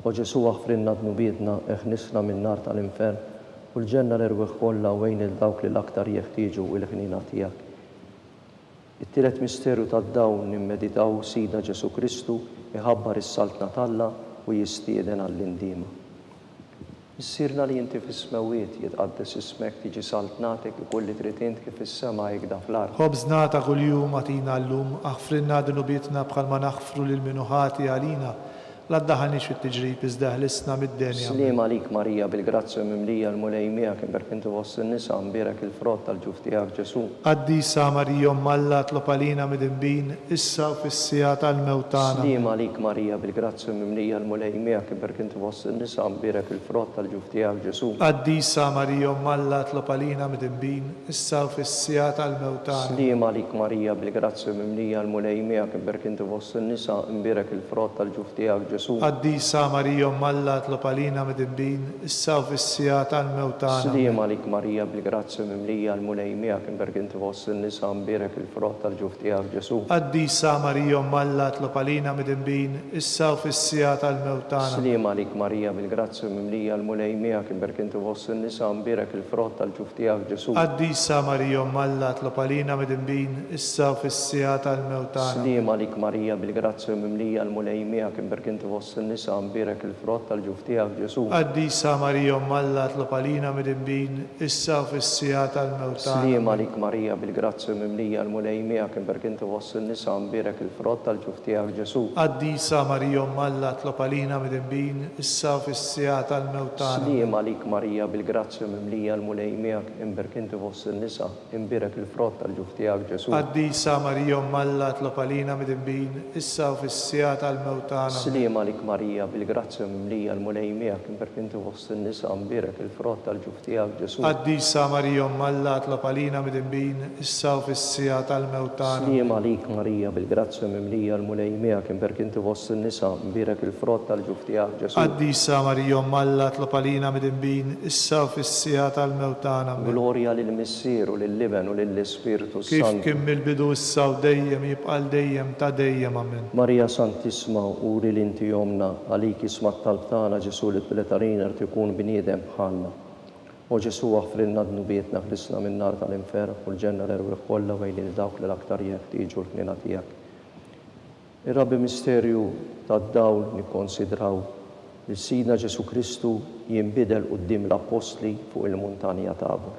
U Ġesu għafrinna d-nubietna, eħnisna minn nar tal-infern, u l-ġenna l-erweħ kollha wejn il-dawk li l-aktar jeħtieġu il-ħnina tiegħek. It-tielet misterju tad-dawn nimmeditaw Sida Ġesu Kristu iħabbar is-saltna talla u jistieden għall-indima. Issirna li inti fis-smawiet jitqaddes ismek tiġi saltnatek ikolli trid int kif is-sema jgda fl-ard. Ħobżna ta' kuljum għatina llum, aħfrinna d-nubietna bħal ma naħfru lil minuħati għalina, la ddaħalniex fit-tiġrib iżda ħlisna mid-denja. Slim għalik Marija bil-grazzja mimlija l-mulej miegħek imberk inti fost in-nisa mbierek il-frott tal-ġuf tiegħek Ġesu. Qaddisa Marija Umm Alla tlob għalina mid-ibbin issa u fis-sija tal-mewt tagħna. Slim għalik Marija bil-grazzja mimlija l-mulej miegħek imberk inti fost in-nisa mbierek il-frott tal-ġuf tiegħek Ġesu. Qaddisa Marija Umm Alla tlob għalina mid-ibbin issa u fis-sija tal-mewt tagħna. Slim għalik Marija bil-grazzja mimlija l-mulej miegħek imberk inti fost in-nisa mbierek il-frott tal-ġuf tiegħek Ġesu. Qaddisa Marija Umm Alla tlob għalina mid-ibbin issa u fis-sija tal-mewt tagħna. Slim għalik Marija bil-grazzja mimlija l-mulej miegħek imberk inti fost in-nisa mbierek il-frott tal-ġuf tiegħek Ġesu. Qaddisa Marija Umm Alla tlob għalina mid-ibbin issa u fis-sija tal-mewt tagħna. Slim għalik Marija bil-grazzja mimlija l-mulej miegħek imberk inti fost in-nisa mbierek il-frott tal-ġuf tiegħek Ġesu. Qaddisa Marija Umm Alla tlob għalina mid-ibbin issa u fis-sija tal-mewt tagħna. Slim għalik Marija bil-grazzja mimlija l-mulej miegħek imberk inti fost in-nisa mbierek il-frott tal-ġuf tiegħek Ġesu. Qaddisa Marija Umm Alla tlob għalina mid-ibbin issa u fis-sija tal-mewt tagħna. Slim għalik Marija bil-grazzja mimlija l-mulej miegħek imberk inti fost in-nisa mbierek il-frott tal-ġuf tiegħek Ġesu. Qaddisa Marija Umm Alla tlob għalina mid-ibbin issa u fis-sija tal-mewt tagħna. Slim għalik Marija bil-grazzja mimlija l-mulej miegħek imberk inti fost in-nisa mbierek il-frott tal-ġuf tiegħek Ġesu. Qaddisa Marija Umm Alla tlob għalina mid-ibbin issa u fis-sija tal-mewt tagħna. Slim għalik Marija bil-grazzja mimlija l-mulej miegħek imberk inti fost in-nisa mbierek il-frott tal-ġuf tiegħek Ġesu. Qaddisa Marija Umm Alla tlob għalina mid-ibbin issa u fis-sija tal-mewt tagħna. Slim għalik Marija bil-grazzja mimlija l-mulej miegħek imberk inti fost in-nisa mbierek il-frott tal-ġuf tiegħek Ġesu. Qaddisa Marija Umm Alla tlob għalina mid-ibbin issa u fis-sija tal-mewt tagħna. Glorja lill-Missier u lill-Liben u lill-Ispiritu Kif Sant. kien mill-bidu issa u dejjem jibqal dejjem ta' dejjem. Amen. Marija Santissima, uri l-inti jomna, għalik ismat tal-tana Ġesu li t-biletarina rtikun bniedem bħalna. U Ġesu għafrinna d-nubietna ħlisna minn nar tal-infer u l-ġenna l-erweħ kollha wejn dawk li l-aktar jeħtieġu l-ħnina tiegħek. Ir-Rabbi misterju tad-dawl nikkonsidraw li Sidna Ġesu Kristu jinbidel quddiem l-Apostli fuq il-Muntanja Tabor.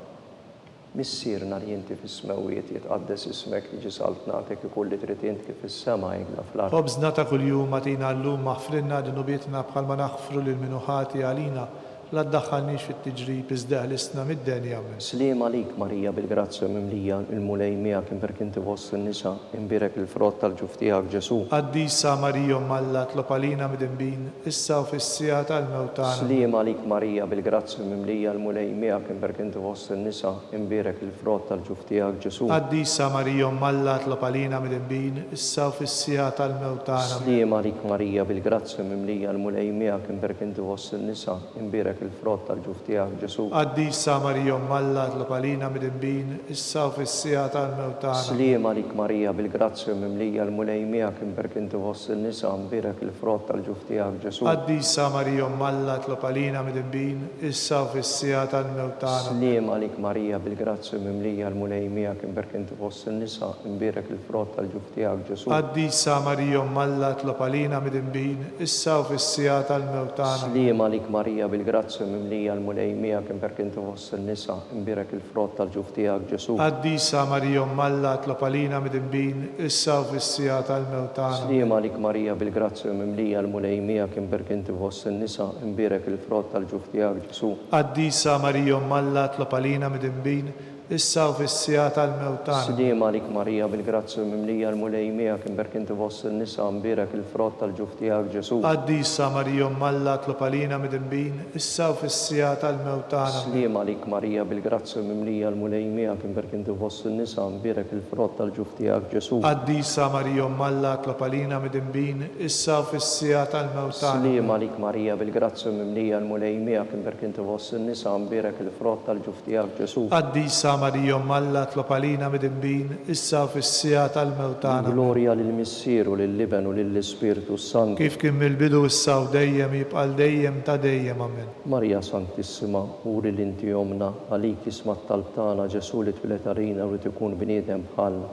Missirna li inti fis-smawiet jitqaddes ismek jiġi saltnatek ikolli trid int kif is-sema jgħidla fl-ard. خبزنا كل يوم أعطينا اللوم واغفر لنا ذنوبنا بحال ما نغفر للمنوحات علينا لا تدخلنيش في التجريب ازداد لسنا مدين يا من. Slima lik Marija bil-grazzja mimlija il-mulej miegħek imberk inti fost in-nisa imbirek il-frott tal-ġuf tiegħek Ġesu. قديسة مريم ملا اطلب علينا مدنبين إسا وفي السيات الموتان. Slima lik Marija bil-grazzja mimlija il-mulej miegħek imberk inti fost in-nisa imbirek il-frott tal-ġuf tiegħek Ġesu. قديسة مريم ملا اطلب علينا مدنبين إسا وفي السيات الموتان. Slima lik Marija bil-grazzja mimlija il-mulej miegħek imberk inti fost in-nisa imbirek il-frott tal-ġuf tiegħek Ġesu. قديسة مريم ملا اطلب علينا مدنبين إسا وفي السيات الموتان. Slima lik Marija bil-grazzja mimlija il-mulej miegħek imberk inti fost in-nisa imbirek il-frott tal-ġuf tiegħek Ġesu. قديسة مريم ملا اطلب علينا مدنبين إسا وفي السيات الموتان. Slima lik Marija bil-grazzja mimlija il-mulej miegħek imberk inti fost in-nisa imbirek il-frott tal-ġuf tiegħek Ġesu. قديسة مريم ملا اطلب علينا مدنبين إسا وفي السيات الموتان. Slima lik Marija bil-grazzja mimlija il-mulej miegħek imberk inti fost in-nisa imbirek il-frott tal-ġuf tiegħek Ġesu. قديسة مريم ملا اطلب علينا مدنبين إسا وفي السيات الموتان. Slima lik Marija bil-grazzja mimlija il-mulej miegħek imberk inti fost in-nisa imbirek il-frott tal-ġuf tiegħek Ġesu. قديسة مريم ملا اطلب علينا مدنبين إسا وفي السيات الموتان. Slima lik Marija bil-grazzja mimlija il-mulej miegħek imberk inti fost in-nisa imbirek il-frott tal-ġuf tiegħek Ġesu. قديسة مريم ملا اطلب علينا مدنبين إسا وفي السيات الموتان. Slima lik Marija bil-grazzja mimlija il-mulej miegħek imberk inti fost in-nisa imbirek il-frott tal-ġuf tiegħek Ġesu. قديسة مريم ملا اطلب علينا مدنبين إسا وفي السيات الموتان. Slima lik Marija bil-grazzja mimlija il-mulej miegħek imberk inti fost in-nisa imbirek il-frott tal-ġuf tiegħek Ġesu. قديسة مريم ملا اطلب علينا مدنبين إسا وفي السيات الموتان. Glorja lill-Missier u lill-Liben u lill-Ispiritu Sant. كيف كان من البدو إسا وديم يبقى الديم تديم أمين. Marija Santissima, uri l-inti jomna, għalik ismat talbtana Ġesu li twilet għalina u li tkun bniedem bħalna.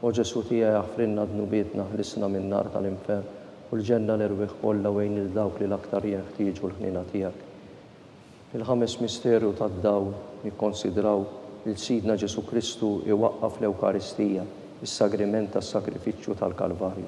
U Ġesu tija jaħfrinna dnubietna ħlisna minn nar tal-infer u l-ġenna l-irwiħ kollha wejn il-dawk li l-aktar jeħtieġu l-ħnina tiegħek. Fil-ħames misterju tad-dawl nikkonsidraw il-Sidna Ġesu Kristu iwaqqaf l-Ewkaristija, is-sagriment tas-sakrifiċċju tal-Kalvarju.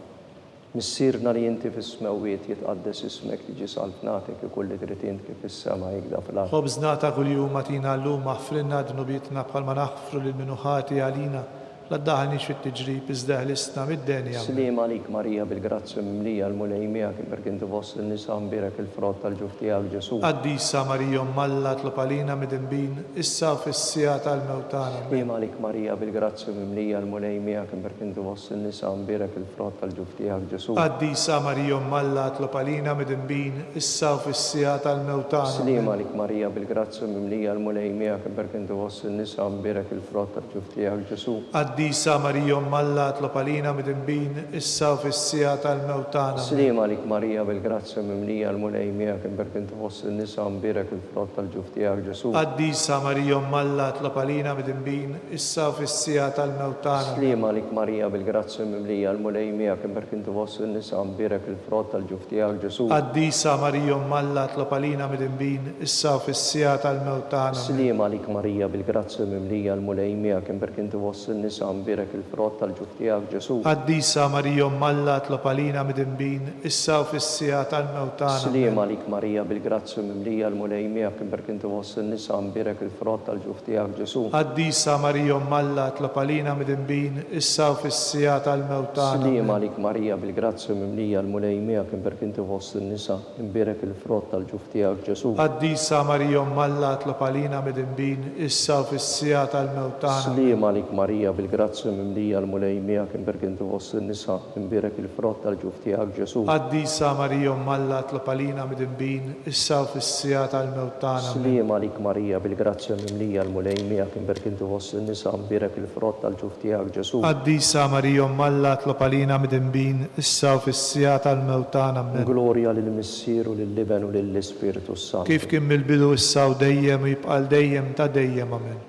Missirna li inti fis-smawiet jitqaddes ismek tiġi saltnatek ikolli trid int kif is-sema jgħidha fl-ard. خبزنا كل يوم أعطينا اللوم واغفر لنا ذنوبنا بحال ما نغفر للمنوحات علينا لا تدخلنيش في التجريب ازداد لسنا مدين يا من. Slima lik Marija bil-grazzja mimlija l-mulej miegħek imberk inti fost in-nisa imbirek il-frott tal-ġuf tiegħek Ġesu. قديسة مريم ملا اطلب علينا مدنبين إسا وفي السيات الموتان. Slima lik Marija bil-grazzja mimlija l-mulej miegħek imberk inti fost in-nisa imbirek il-frott tal-ġuf tiegħek Ġesu. قديسة مريم ملا اطلب علينا مدنبين إسا وفي السيات الموتان. Slima lik Marija bil-grazzja mimlija l-mulej miegħek imberk inti fost in-nisa imbirek il-frott tal-ġuf tiegħek Ġesu. قديسة مريم ملا اطلب علينا مدنبين إسا وفي السيات الموتان. Slima lik Marija bil-grazzja mimlija l-mulej miegħek imberk inti fost in-nisa imbirek il-frott tal-ġuf tiegħek Ġesu. قديسة مريم ملا اطلب علينا مدنبين إسا وفي السيات الموتان. Slima lik Marija bil-grazzja mimlija l-mulej miegħek imberk inti fost in-nisa imbirek il-frott tal-ġuf tiegħek Ġesu. قديسة مريم ملا اطلب علينا مدنبين إسا وفي السيات الموتان. Slima lik Marija bil-grazzja mimlija l-mulej miegħek imberk inti fost in-nisa imbirek il-frott tal-ġuf tiegħek Ġesu. قديسة مريم ملا اطلب علينا مدنبين إسا وفي السيات الموتان. Slima lik Marija bil-grazzja mimlija l-mulej miegħek imberk inti fost in-nisa imbirek il-frott tal-ġuf tiegħek Ġesu. قديسة مريم ملا اطلب علينا مدنبين إسا وفي السيات الموتان. Slima lik Marija bil-grazzja mimlija l-mulej miegħek imberk inti fost in-nisa imbirek il-frott tal-ġuf tiegħek Ġesu. قديسة مريم ملا اطلب علينا مدنبين إسا وفي السيات الموتان. Slima lik Marija bil-grazzja mimlija l-mulej miegħek imberk inti fost in-nisa imbirek il-frott tal-ġuf tiegħek Ġesu. قديسة مريم ملا اطلب علينا مدنبين إسا وفي السيات الموتان. Slima lik Marija bil-grazzja mimlija l-mulej miegħek imberk inti fost in-nisa imbirek il-frott tal-ġuf tiegħek Ġesu. قديسة مريم ملا اطلب علينا مدنبين إسا وفي السيات الموتان. Glorja lill-Missier u lill-Liben u lill-Ispiritu Sant. كيف كان من البدو إسا وديم ويبقى الديم تديم أمين.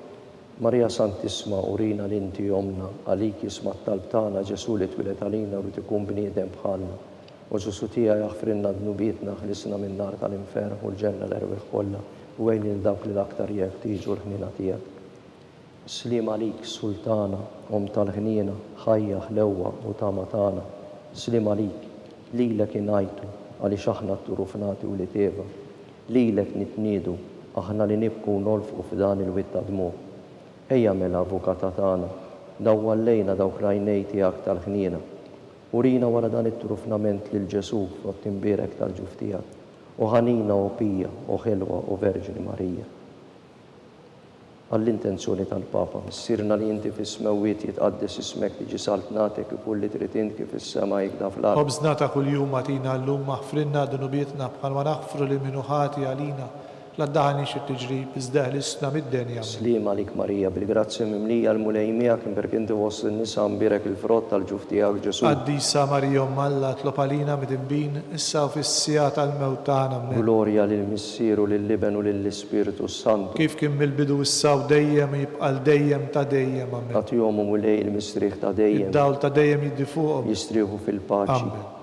Marija Santissima, urina l-inti jomna, għalik ismat talbtana Ġesu li twilet għalina u li tkun bniedem bħalna. U Ġesu tija jaħfrinna dnubietna ħlisna minn nar tal-infer u l-ġenna l-erwiħ kollha u wejn il-dawk li l-aktar jeħtieġu l-ħnina tiegħek. Slim għalik sultana, tal-ħnina, ħajja ħlewwa u tamatana. Slim għalik lilek inajtu għaliex aħna t-turufnati u li teva. Lilek nitniedu aħna li nibku nolfqu f'dan il-witta dmu. Ejja mela avukata tagħna, daw għallejna dawk rajnej tiegħek tal-ħnina. Urina wara dan it-turufnament lil Ġesu f'ott imbierek tal-ġuf tiegħek. U ħanina u pija u ħelwa u Verġini Marija. Għall-intenzjoni tal-Papa, sirna li inti fis-smewwiet jitqaddes ismek tiġi saltnatek u li trid int kif is-sema jikda fl-ard. خبزنا ta' kuljum għatina llum maħfrinna dunubietna bħalma naħfru li minu ħati għalina la ddaħanix it-tiġrib iżdeħ l-isna mid-denja. Slim għalik Marija, bil-grazzja mimlija l-mulejmija kien perk inti fost in-nisa mbirek il-frott tal-ġuf tiegħek Ġesu. Qaddisa Marija Malla tlob għalina mid-imbin issa u fis-sija tal-mewtana minn. Glorja lill-Missieru lill-Liben u lill-Ispiritu Santu. Kif kien mill-bidu issa u dejjem jibqa' l-dejjem ta' dejjem amen. Għatjom u mulej il-mistriħ ta' dejjem. Id-dawl ta' dejjem jiddi fuqhom. Jistrieħu fil-paċi. Amen.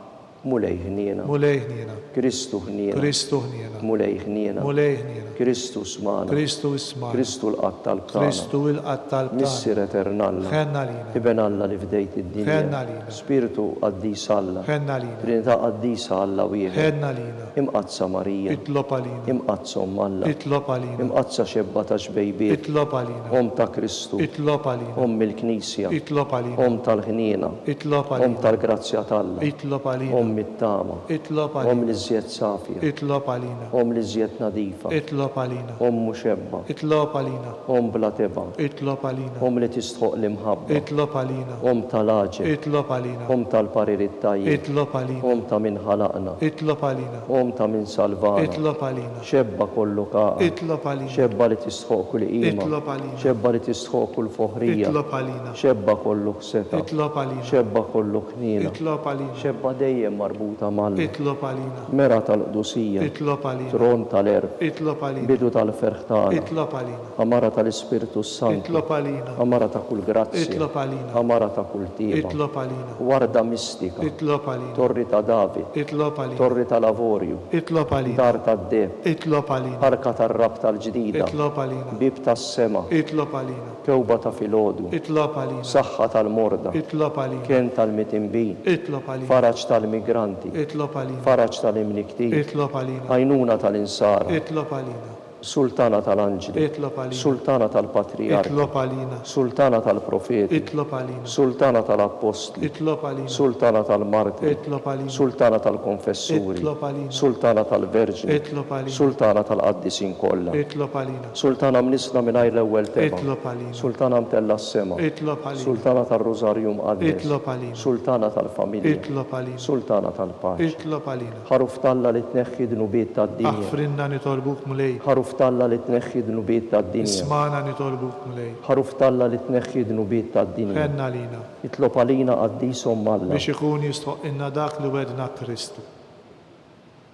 Mulej ħniena. Mulej ħniena. Kristu ħniena. Kristu ħniena. Mulej ħniena. Mulej ħniena. Kristu smana. Kristu ismana. Kristu l-qatt tal-Kana. Kristu l-qatt tal-Kana. Missier eternalla. Ħenna lina. Iben Alla li fdejt id-dinja. Ħenna lina. Spiritu qaddis Alla. Ħenna lina. Trinità qaddisa Alla wieħed. Ħenna lina. Imqazza Marija. Itlob għalina. Imqazza Alla. Itlob għalina. Imqazza xebba ta' xbejbiet. Itlob għalina. Om ta' Kristu. Itlob għalina. Om il-Knisja. Itlob għalina. Om tal-ħniena. Itlob Om għalina. tal-grazzja tal-Alla. Itlob għalina. Om mit-tama. Itlob Om għalina. li żjed safja. Itlob għalina. Om li żjed nadifa. Itlob għalina. Om muxebba. Itlob għalina. Om bla teba. Itlob għalina. Om li tistħoq l-imħabba. Itlob għalina. Om tal-aġel. Itlob għalina. Om tal-paririt tajjeb. Itlob għalina. Om ta' min ħalaqna. Itlob għalina. Om ta' min salvana. Itlob għalina. Xebba kollu kaqa. Itlob għalina. Xebba li tistħoq kull qima. Itlob għalina. Xebba li tistħoq kull foħrija. Itlob għalina. Xebba kollu ħseta. Itlob għalina. Xebba kollu ħnina. Itlob għalina. Xebba dejjem marbuta mal. Itlob għalina. Mera tal-qdusija. Itlob għalina. Tron tal-erb. Itlob għalina. Bidu tal-ferħ tagħna. Itlob għalina. Amara tal-Ispiritu Santu. Itlob għalina. Amara ta' kull grazzja. Itlob għalina. Amara ta' kull tieba. Itlob għalina. Warda mistika. Itlob għalina. Torri ta' David. Itlob għalina. Torri ta' Lavorju. Itlob għalina. Dar ta' Deb. Itlob għalina. Arka tar-rab tal-ġdida. Itlob għalina. Bib tas-sema. Itlob għalina. Kewba ta' filodu. Itlob għalina. Saħħa tal-morda. Itlob għalina. Kien tal-mitimbin. Itlob għalina. Faraġ tal-migranti. Itlob għalina. Faraġ tal-imniktin. Itlob għalina. Għajnuna tal-insara. Itlob għalina. Sultana tal-anġli. Itlob għalina. Sultana tal-patriarki. Itlob għalina. Sultana tal-profeti. Itlob għalina. Sultana tal-apostli. Itlob għalina. Sultana tal-martiri. Itlob għalina. Sultana tal-konfessuri. Itlob għalina. Sultana tal-verġni. Itlob għalina. Sultana tal-qaddisin kollha. Itlob għalina. Sultana mnisna mingħajr l-ewwel teba. Itlob għalina. Sultana mtella s-sema. Itlob għalina. Sultana tal-Rożarju mqaddes. Itlob għalina. Sultana tal-familja. Itlob għalina. Sultana tal-paċi. Itlob għalina. Ħaruf talla li tneħħi dnubiet tad-dinja. Aħfrinna nitolbuk mulej. Ħaruf talla li tneħħi dnubiet tad-dinja. Ismana nitolbuk mulej. Ħaruf talla li tneħħi dnubiet tad-dinja. Ħenna lina. Itlob għalina qaddisom Alla. Biex ikun jistħoq inna dak li wedna Kristu.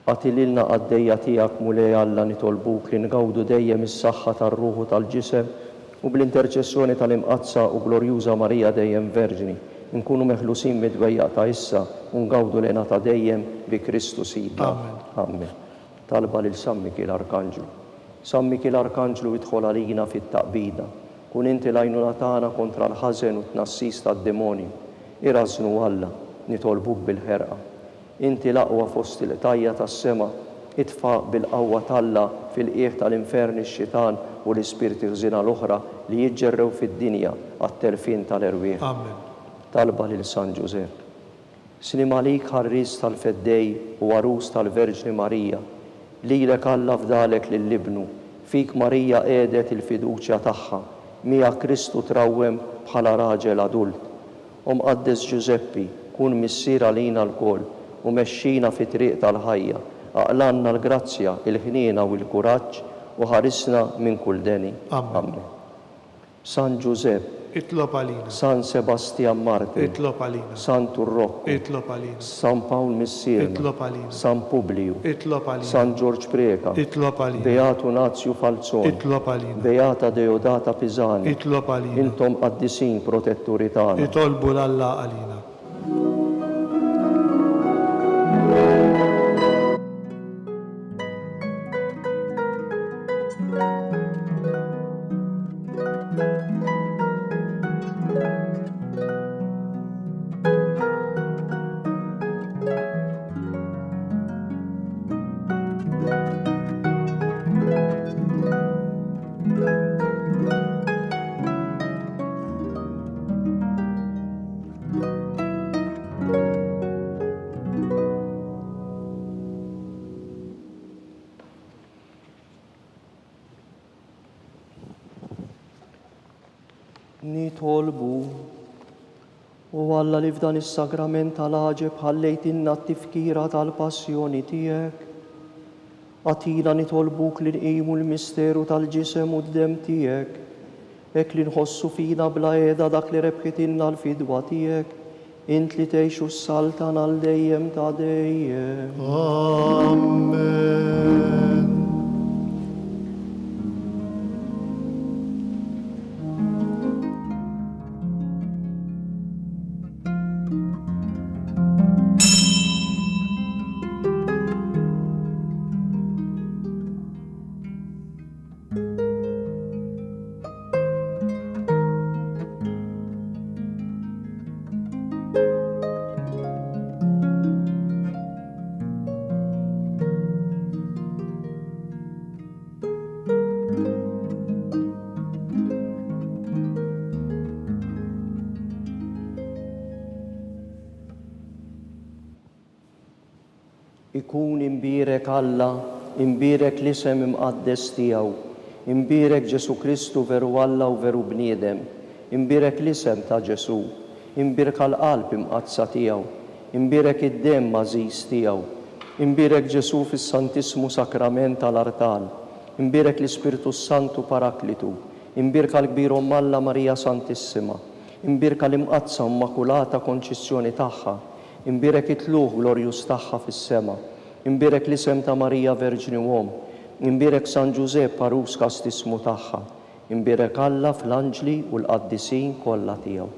Għatililna għaddejja tiegħek mulej Alla nitolbuk li ngawdu dejjem is-saħħa tar-ruħu tal-ġisem u bl-interċessjoni tal-imqazza u glorjuża Marija dejjem Verġni. Nkunu meħlusin mid-dwejjaq ta' issa u ngawdu lena ta' dejjem bi Kristu Sidna. Amen. Talba lil San Mikil Arkanġlu. San Mikil Arkanġlu idħol għalina fit-taqbida. Kun inti l-għajnuna tagħna kontra l-ħażen u tnassis tad-demonju. Irażnu Alla nitolbuk bil-ħerqa. Inti l-aqwa fost il-tajja tas-sema, itfa' bil-qawwa talla fil-qiegħ tal-infern ix-xitan u l-ispirti ħżina l-oħra li jiġġerrew fid-dinja għat-telfin tal-erwieħ. Amen. Talba lil San Ġusepp. Slim għalik ħarriż tal-feddej u għarus tal-Verġni Marija. Lilek Alla fdalek lill-ibnu, fik Marija qiegħdet il-fiduċja tagħha, mija Kristu trawwem bħala raġel adult. Mqaddes Ġuseppi, kun missier għalina l-kol u mexxina fi triq tal-ħajja, aqlanna l-grazzja, il-ħniena u l-kuraġġ u ħarisna minn kull deni. Amen. San Ġusepp, Itlob għalina. San Sebastian Martir, Itlob għalina. San Turrocco, Itlob għalina. San Pawl Missierna, Itlob għalina. San Publiu, Itlob għalina. San George Preka, Itlob għalina. Beatu Nazju Falzoni, Itlob għalina. Beata Deodata Pisani, Itlob għalina. intom qaddisin protetturi tagħna. Itolbu l-Alla għalina. nitolbu u Alla li f'dan is-sagrament tal-ħaġeb ħallejtinna t-tifkira tal-passjoni tiegħek. Għatina nitolbuk li nqimu l-misteru tal-ġisem u d-dem tiegħek, hekk li nħossu fina bla qiegħda dak li rebħitilna l-fidwa tiegħek, int li tgħixu s-saltan għal dejjem ta' dejjem. Amen. Ikun imbirek Alla, imbirek l-isem imqaddes tiegħu, imbirek Ġesu Kristu veru Alla u veru bniedem, imbirek l-isem ta' Ġesu, imbirek għal-qalb imqazza tiegħu, imbirek id-dem mażis tiegħu, imbirek Ġesu fis-Santismu Sakrament tal-Artal, imbirek l-Ispiritu Santu Paraklitu, imbirek għal-Kbir Omm Alla Marija Santissima, imbirek għal-imqazza Immakulata Konċizzjoni tagħha, imbirek it-tluħ glorjus tagħha fis-sema, imbirek l-isem ta' Marija Verġni Uomm, imbirek San Ġusepp Parus kastismu tagħha, imbirek Alla fl-anġli u l-qaddisin kollha tiegħu.